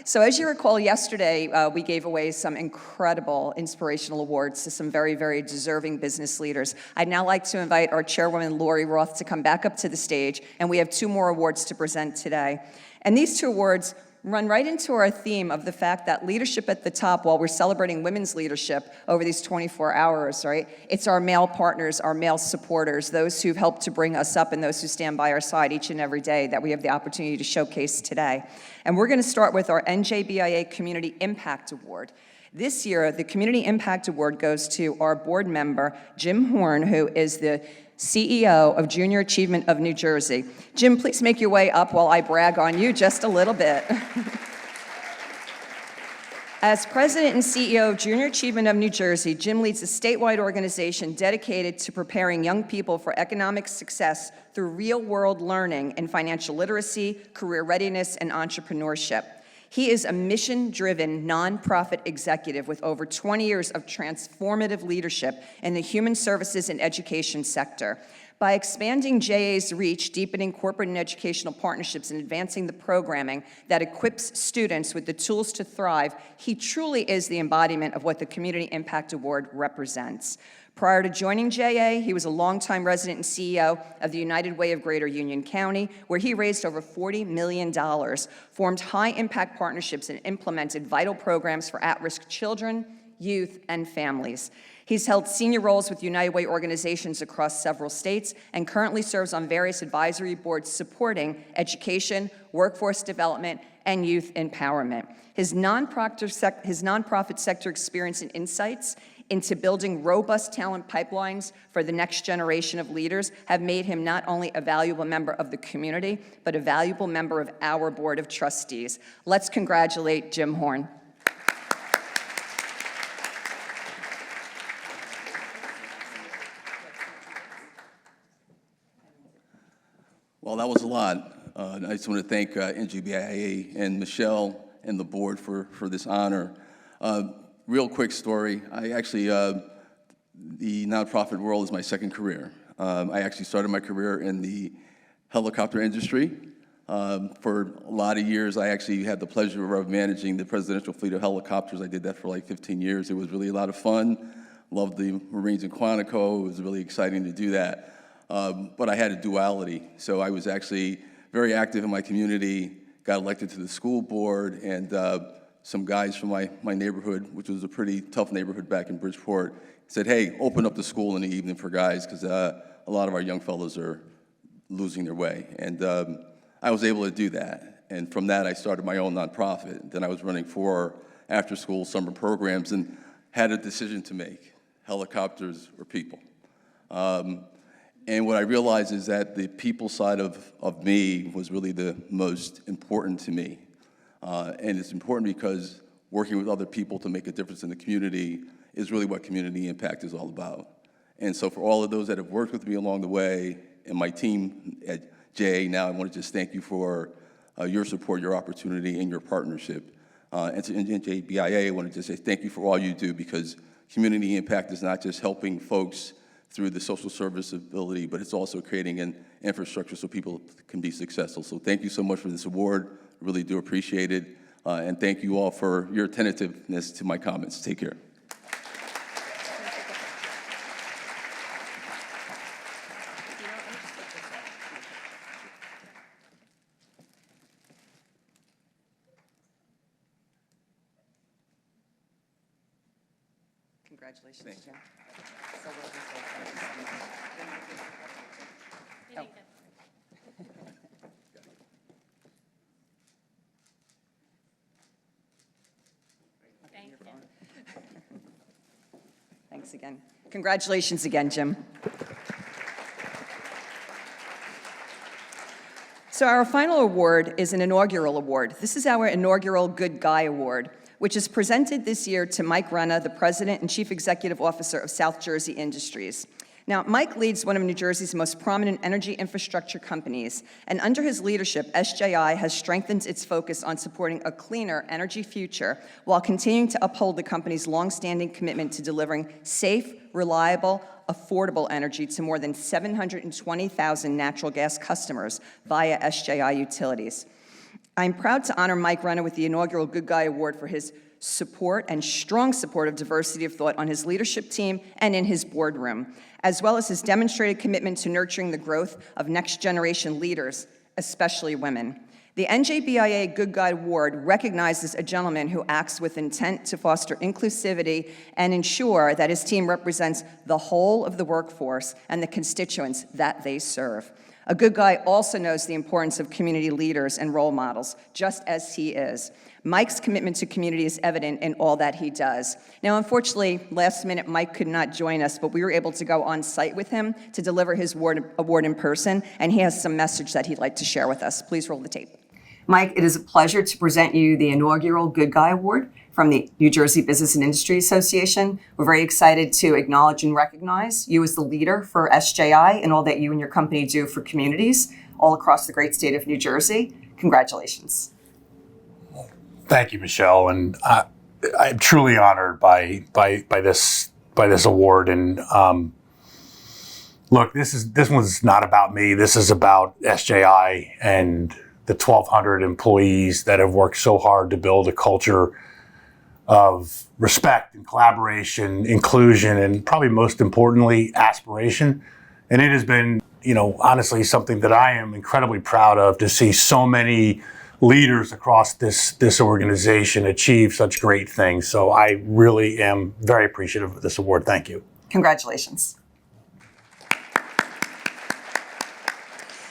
So as you recall, yesterday we gave away some incredible inspirational awards to some very, very deserving business leaders. I'd now like to invite our chairwoman, Lori Roth, to come back up to the stage, and we have 2 more awards to present today. And these 2 awards run right into our theme of the fact that leadership at the top, while we're celebrating women's leadership over these 24 hours, right? It's our male partners, our male supporters, those who've helped to bring us up and those who stand by our side each and every day that we have the opportunity to showcase today. And we're going to start with our NJBIA Community Impact Award. This year, the Community Impact Award goes to our board member, Jim Horn, who is the CEO of Junior Achievement of New Jersey. Jim, please make your way up while I brag on you just a little bit. As president and CEO of Junior Achievement of New Jersey, Jim leads a statewide organization dedicated to preparing young people for economic success through real-world learning in financial literacy, career readiness, and entrepreneurship. He is a mission-driven, nonprofit executive with over 20 years of transformative leadership in the human services and education sector. By expanding JA's reach, deepening corporate and educational partnerships, and advancing the programming that equips students with the tools to thrive, he truly is the embodiment of what the Community Impact Award represents. Prior to joining JA, he was a longtime resident and CEO of the United Way of Greater Union County, where he raised over $40 million, formed high-impact partnerships, and implemented vital programs for at-risk children, youth, and families. He's held senior roles with United Way organizations across several states and currently serves on various advisory boards supporting education, workforce development, and youth empowerment. His nonprofit sector experience and insights into building robust talent pipelines for the next generation of leaders have made him not only a valuable member of the community, but a valuable member of our Board of Trustees. Let's congratulate Jim Horn. Well, that was a lot. I just want to thank NJBIA and Michele and the board for this honor. Real quick story. I actually, the nonprofit world is my second career. I actually started my career in the helicopter industry. For a lot of years, I actually had the pleasure of managing the presidential fleet of helicopters. I did that for like 15 years. It was really a lot of fun. Loved the Marines in Quantico. It was really exciting to do that. But I had a duality. So I was actually very active in my community, got elected to the school board, and some guys from my neighborhood, which was a pretty tough neighborhood back in Bridgeport, said, hey, open up the school in the evening for guys, because a lot of our young fellows are losing their way. And I was able to do that. And from that, I started my own nonprofit. Then I was running 4 after-school summer programs and had a decision to make, helicopters or people. And what I realized is that the people side of me was really the most important to me. And it's important because working with other people to make a difference in the community is really what community impact is all about. And so for all of those that have worked with me along the way, and my team at JA now, I want to just thank you for your support, your opportunity, and your partnership. And to NJBIA, I want to just say thank you for all you do, because community impact is not just helping folks through the social service ability, but it's also creating an infrastructure so people can be successful. So thank you so much for this award. Really do appreciate it. And thank you all for your attentiveness to my comments. Take care. Congratulations, Jim. Thank you. Thanks again. Congratulations again, Jim. So our final award is an inaugural award. This is our inaugural Good Guy Award, which is presented this year to Mike Renna, the President and Chief Executive Officer of South Jersey Industries. Now, Mike leads one of New Jersey's most prominent energy infrastructure companies, and under his leadership, SJI has strengthened its focus on supporting a cleaner energy future while continuing to uphold the company's longstanding commitment to delivering safe, reliable, affordable energy to more than 720,000 natural gas customers via SJI utilities. I'm proud to honor Mike Renner with the inaugural Good Guy Award for his support and strong support of diversity of thought on his leadership team and in his boardroom, as well as his demonstrated commitment to nurturing the growth of next-generation leaders, especially women. The NJBIA Good Guy Award recognizes a gentleman who acts with intent to foster inclusivity and ensure that his team represents the whole of the workforce and the constituents that they serve. A good guy also knows the importance of community leaders and role models, just as he is. Mike's commitment to community is evident in all that he does. Now, unfortunately, last minute, Mike could not join us, but we were able to go on site with him to deliver his award in person, and he has some message that he'd like to share with us. Please roll the tape. Mike, it is a pleasure to present you the inaugural Good Guy Award from the New Jersey Business and Industry Association. We're very excited to acknowledge and recognize you as the leader for SJI and all that you and your company do for communities all across the great state of New Jersey. Congratulations. Thank you, Michelle, and I'm truly honored by this award. And look, this one's not about me. This is about SJI and the 1,200 employees that have worked so hard to build a culture of respect and collaboration, inclusion, and probably most importantly, aspiration. And it has been, honestly, something that I am incredibly proud of to see so many leaders across this organization achieve such great things. So I really am very appreciative of this award. Thank you. Congratulations.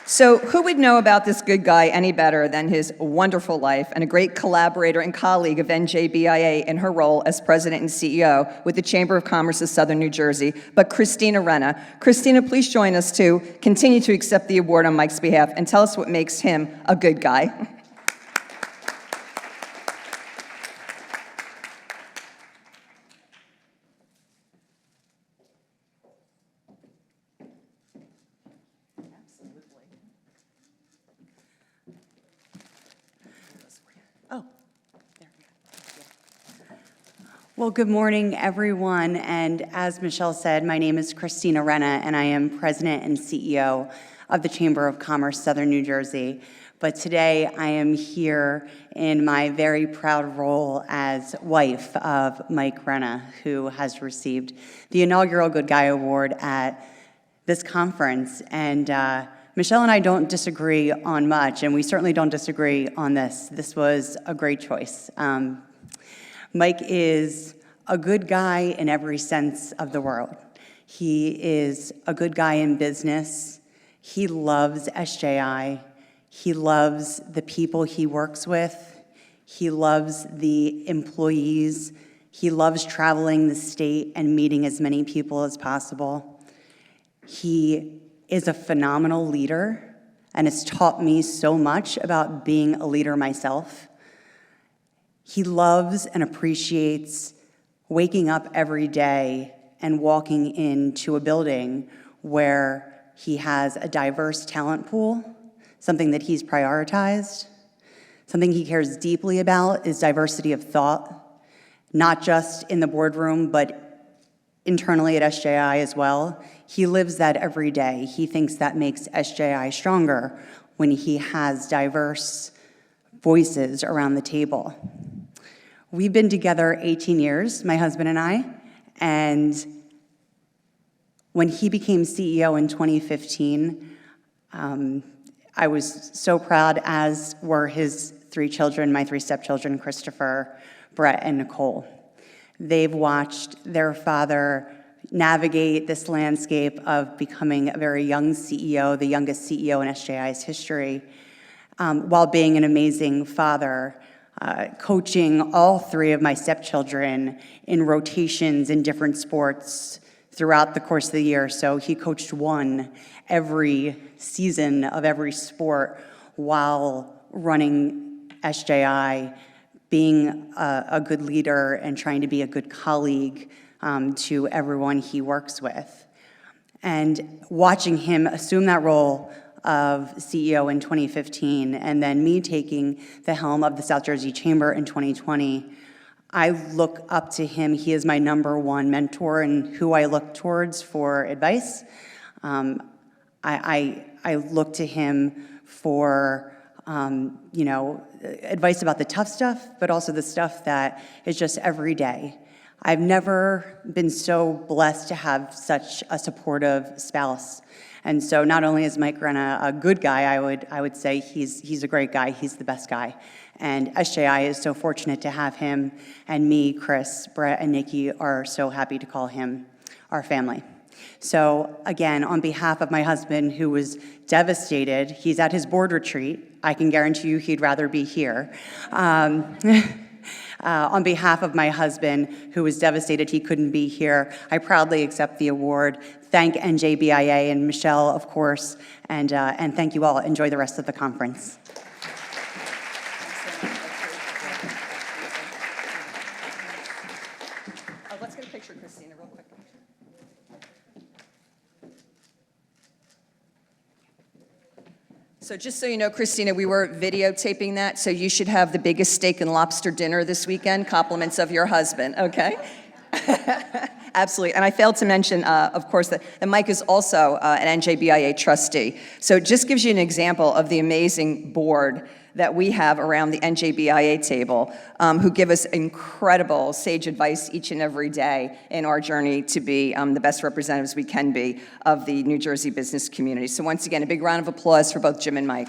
So who would know about this good guy any better than his wonderful life and a great collaborator and colleague of NJBIA in her role as president and CEO with the Chamber of Commerce of Southern New Jersey, but Christina Renner. Christina, please join us to continue to accept the award on Mike's behalf and tell us what makes him a good guy. Well, good morning, everyone. And as Michelle said, my name is Christina Renner, and I am President and CEO of the Chamber of Commerce Southern New Jersey. But today I am here in my very proud role as wife of Mike Renner, who has received the inaugural Good Guy Award at this conference. And Michelle and I don't disagree on much, and we certainly don't disagree on this. This was a great choice. Mike is a good guy in every sense of the word. He is a good guy in business. He loves SJI. He loves the people he works with. He loves the employees. He loves traveling the state and meeting as many people as possible. He is a phenomenal leader and has taught me so much about being a leader myself. He loves and appreciates waking up every day and walking into a building where he has a diverse talent pool, something that he's prioritized. Something he cares deeply about is diversity of thought, not just in the boardroom, but internally at SJI as well. He lives that every day. He thinks that makes SJI stronger when he has diverse voices around the table. We've been together 18 years, my husband and I, and when he became CEO in 2015, I was so proud, as were his three children, my three stepchildren, Christopher, Brett, and Nicole. They've watched their father navigate this landscape of becoming a very young CEO, the youngest CEO in SJI's history, while being an amazing father, coaching all three of my stepchildren in rotations in different sports throughout the course of the year. So he coached one every season of every sport while running SJI, being a good leader and trying to be a good colleague to everyone he works with. And watching him assume that role of CEO in 2015, and then me taking the helm of the South Jersey Chamber in 2020, I look up to him. He is my number one mentor and who I look towards for advice. I look to him for advice about the tough stuff, but also the stuff that is just every day. I've never been so blessed to have such a supportive spouse. And so not only is Mike Renna a good guy, I would say he's a great guy, he's the best guy. And SJI is so fortunate to have him, and me, Chris, Brett, and Nikki are so happy to call him our family. So again, on behalf of my husband, who was devastated, he's at his board retreat. I can guarantee you he'd rather be here. On behalf of my husband, who was devastated he couldn't be here, I proudly accept the award. Thank NJBIA and Michele, of course, and thank you all. Enjoy the rest of the conference. Let's get a picture, Christina, real quick. So just so you know, Christina, we were videotaping that, so you should have the biggest steak and lobster dinner this weekend, compliments of your husband, okay? Absolutely, and I failed to mention, of course, that Mike is also an NJBIA trustee. So it just gives you an example of the amazing board that we have around the NJBIA table, who give us incredible sage advice each and every day in our journey to be the best representatives we can be of the New Jersey business community. So once again, a big round of applause for both Jim and Mike.